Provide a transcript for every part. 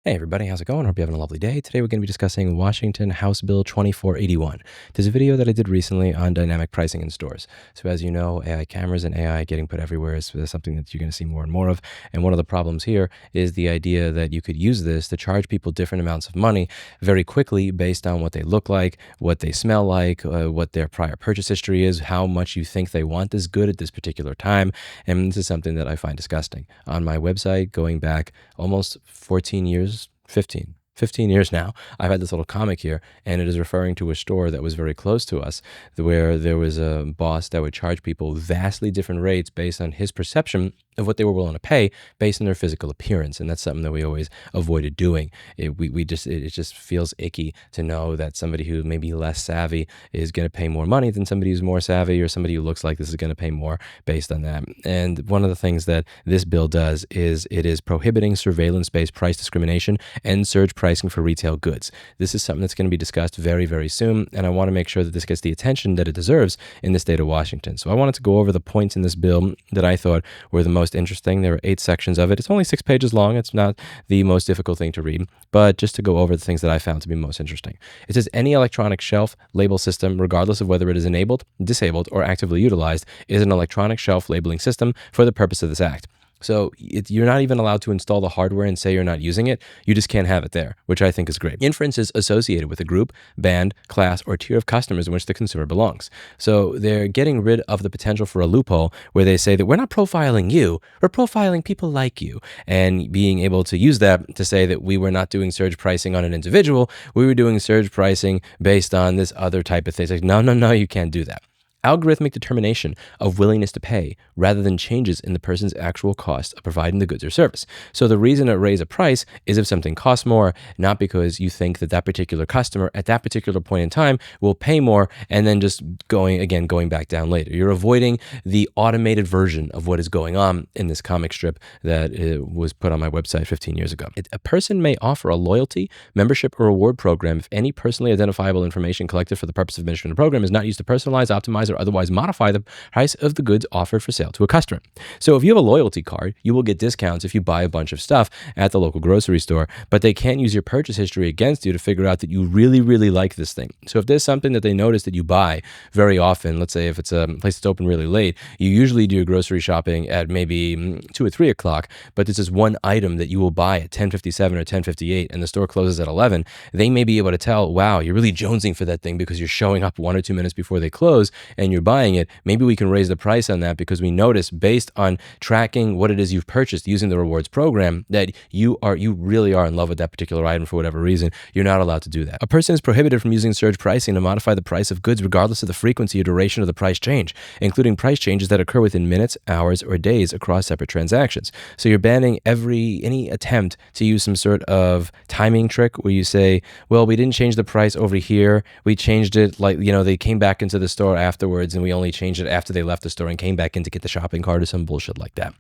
Hey everybody, how's it going? Hope you're having a lovely day. Today we're going to be discussing Washington House Bill 2481. There's a video that I did recently on dynamic pricing in stores. So as you know, AI cameras and AI getting put everywhere is something that you're going to see more and more of. And one of the problems here is the idea that you could use this to charge people different amounts of money very quickly based on what they look like, what they smell like, what their prior purchase history is, how much you think they want this good at this particular time. And this is something that I find disgusting. On my website, going back almost 14 years, 15 years now, I've had this little comic here, and it is referring to a store that was very close to us, where there was a boss that would charge people vastly different rates based on his perception of what they were willing to pay based on their physical appearance. And that's something that we always avoided doing. It just feels icky to know that somebody who may be less savvy is going to pay more money than somebody who's more savvy, or somebody who looks like this is going to pay more based on that. And one of the things that this bill does is it is prohibiting surveillance-based price discrimination and surge pricing for retail goods. This is something that's going to be discussed very, very soon, and I want to make sure that this gets the attention that it deserves in the state of Washington. So I wanted to go over the points in this bill that I thought were the most interesting. There are 8 sections of it. It's only 6 pages long. It's not the most difficult thing to read, but just to go over the things that I found to be most interesting. It says any electronic shelf label system, regardless of whether it is enabled, disabled, or actively utilized, is an electronic shelf labeling system for the purpose of this act. So you're not even allowed to install the hardware and say you're not using it. You just can't have it there, which I think is great. Inferences associated with a group, band, class, or tier of customers in which the consumer belongs. So they're getting rid of the potential for a loophole where they say that we're not profiling you, we're profiling people like you, and being able to use that to say that we were not doing surge pricing on an individual, we were doing surge pricing based on this other type of thing. It's like, no, you can't do that. Algorithmic determination of willingness to pay rather than changes in the person's actual cost of providing the goods or service. So the reason to raise a price is if something costs more, not because you think that that particular customer at that particular point in time will pay more and then just going back down later. You're avoiding the automated version of what is going on in this comic strip that was put on my website 15 years ago. A person may offer a loyalty, membership, or reward program if any personally identifiable information collected for the purpose of administering the program is not used to personalize, optimize, or otherwise modify the price of the goods offered for sale to a customer. So if you have a loyalty card, you will get discounts if you buy a bunch of stuff at the local grocery store, but they can't use your purchase history against you to figure out that you really, really like this thing. So if there's something that they notice that you buy very often, let's say if it's a place that's open really late, you usually do your grocery shopping at maybe 2 or 3 o'clock, but this is one item that you will buy at 10:57 or 10:58 and the store closes at 11, they may be able to tell, wow, you're really jonesing for that thing because you're showing up 1 or 2 minutes before they close and you're buying it. Maybe we can raise the price on that because we notice based on tracking what it is you've purchased using the rewards program that you really are in love with that particular item for whatever reason. You're not allowed to do that. A person is prohibited from using surge pricing to modify the price of goods regardless of the frequency or duration of the price change, including price changes that occur within minutes, hours, or days across separate transactions. So you're banning any attempt to use some sort of timing trick where you say, well, we didn't change the price over here. We changed it they came back into the store afterwards and we only changed it after they left the store and came back in to get the shopping cart or some bullshit like that.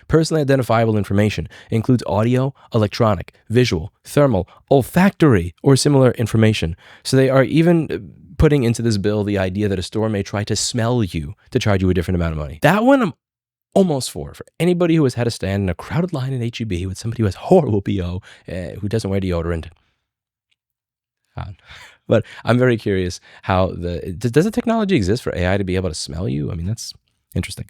Personally identifiable information includes audio, electronic, visual, thermal, olfactory, or similar information. So they are even putting into this bill the idea that a store may try to smell you to charge you a different amount of money. That one I'm almost for anybody who has had a stand in a crowded line in H-E-B with somebody who has horrible BO, who doesn't wear deodorant. But I'm very curious how does the technology exist for AI to be able to smell you? I mean, that's interesting.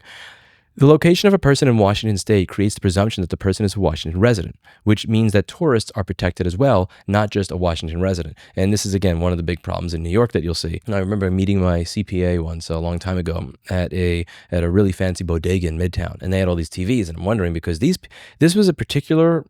The location of a person in Washington state creates the presumption that the person is a Washington resident, which means that tourists are protected as well, not just a Washington resident. And this is, again, one of the big problems in New York that you'll see. And I remember meeting my CPA once a long time ago at a really fancy bodega in Midtown, and they had all these TVs, and I'm wondering because this was a particular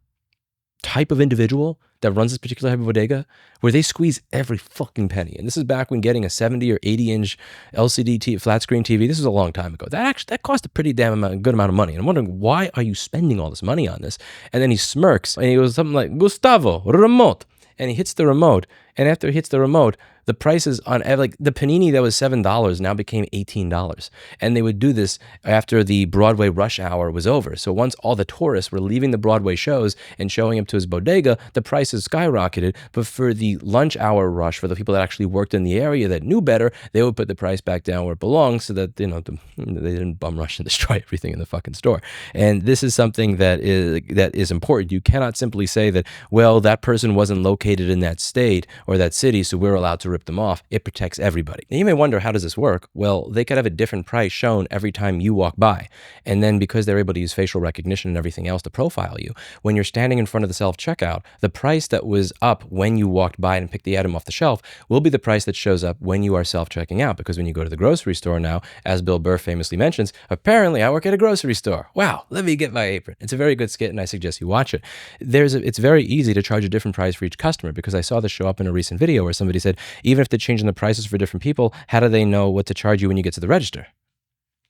type of individual that runs this particular type of bodega where they squeeze every fucking penny. And this is back when getting a 70 or 80 inch LCD flat screen TV, this was a long time ago. That cost a pretty good amount of money. And I'm wondering, why are you spending all this money on this? And then he smirks and he goes something like, Gustavo, remote. And he hits the remote And after it hits the remote, the prices on like the panini that was $7 now became $18. And they would do this after the Broadway rush hour was over. So once all the tourists were leaving the Broadway shows and showing up to his bodega, the prices skyrocketed. But for the lunch hour rush, for the people that actually worked in the area that knew better, they would put the price back down where it belongs so that, they didn't bum rush and destroy everything in the fucking store. And this is something that is important. You cannot simply say that, well, that person wasn't located in that state or that city, so we're allowed to rip them off. It protects everybody. And you may wonder, how does this work? Well, they could have a different price shown every time you walk by. And then because they're able to use facial recognition and everything else to profile you, when you're standing in front of the self-checkout, the price that was up when you walked by and picked the item off the shelf will be the price that shows up when you are self-checking out. Because when you go to the grocery store now, as Bill Burr famously mentions, apparently I work at a grocery store. Wow, let me get my apron. It's a very good skit and I suggest you watch it. It's very easy to charge a different price for each customer, because I saw this show up in a recent video where somebody said, even if they're changing the prices for different people, how do they know what to charge you when you get to the register?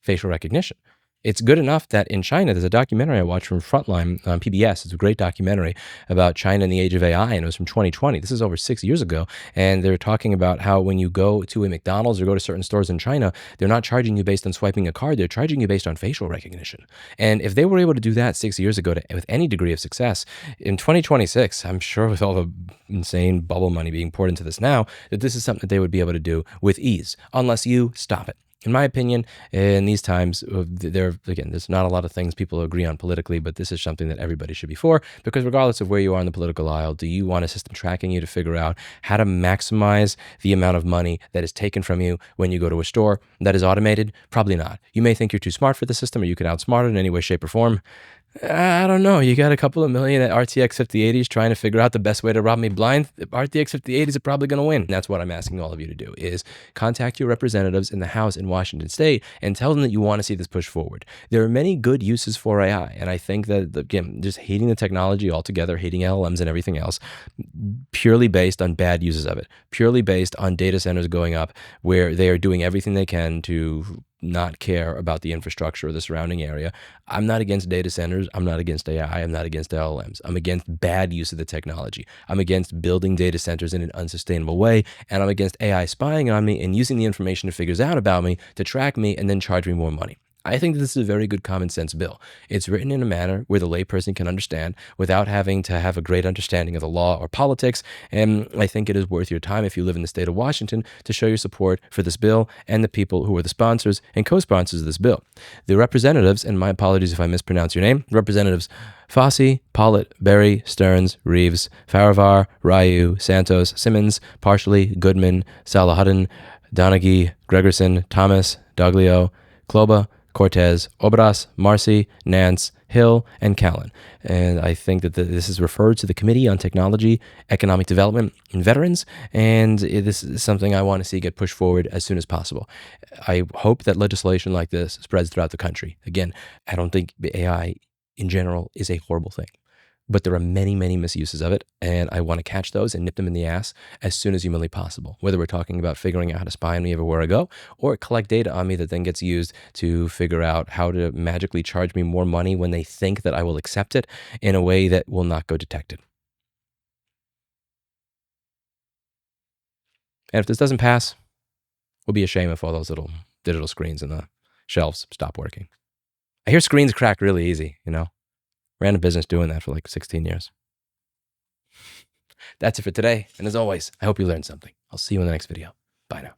Facial recognition. It's good enough that in China, there's a documentary I watched from Frontline on PBS. It's a great documentary about China in the age of AI, and it was from 2020. This is over 6 years ago, and they're talking about how when you go to a McDonald's or go to certain stores in China, they're not charging you based on swiping a card. They're charging you based on facial recognition. And if they were able to do that 6 years ago with any degree of success, in 2026, I'm sure with all the insane bubble money being poured into this now, that this is something that they would be able to do with ease, unless you stop it. In my opinion, in these times, there's not a lot of things people agree on politically, but this is something that everybody should be for, because regardless of where you are in the political aisle, do you want a system tracking you to figure out how to maximize the amount of money that is taken from you when you go to a store that is automated? Probably not. You may think you're too smart for the system, or you can outsmart it in any way, shape, or form. I don't know. You got a couple of million at RTX 5080s trying to figure out the best way to rob me blind. RTX 5080s are probably going to win. And that's what I'm asking all of you to do, is contact your representatives in the House in Washington State and tell them that you want to see this push forward. There are many good uses for AI. And I think that, again, just hating the technology altogether, hating LLMs and everything else, purely based on bad uses of it, purely based on data centers going up where they are doing everything they can to not care about the infrastructure or the surrounding area. I'm not against data centers. I'm not against AI. I'm not against LLMs. I'm against bad use of the technology. I'm against building data centers in an unsustainable way. And I'm against AI spying on me and using the information it figures out about me to track me and then charge me more money. I think this is a very good common sense bill. It's written in a manner where the layperson can understand without having to have a great understanding of the law or politics. And I think it is worth your time, if you live in the state of Washington, to show your support for this bill and the people who are the sponsors and co-sponsors of this bill. The representatives, and my apologies if I mispronounce your name, Representatives Fossey, Pollitt, Berry, Stearns, Reeves, Farivar, Ryu, Santos, Simmons, Partially, Goodman, Salahuddin, Donaghy, Gregerson, Thomas, Doglio, Kloba, Cortez, Obras, Marcy, Nance, Hill, and Callan. And I think that this is referred to the Committee on Technology, Economic Development, and Veterans, and this is something I want to see get pushed forward as soon as possible. I hope that legislation like this spreads throughout the country. Again, I don't think AI in general is a horrible thing, but there are many, many misuses of it, and I want to catch those and nip them in the ass as soon as humanly possible, whether we're talking about figuring out how to spy on me everywhere I go, or collect data on me that then gets used to figure out how to magically charge me more money when they think that I will accept it in a way that will not go detected. And if this doesn't pass, it will be a shame if all those little digital screens in the shelves stop working. I hear screens crack really easy, Ran a business doing that for like 16 years. That's it for today. And as always, I hope you learned something. I'll see you in the next video. Bye now.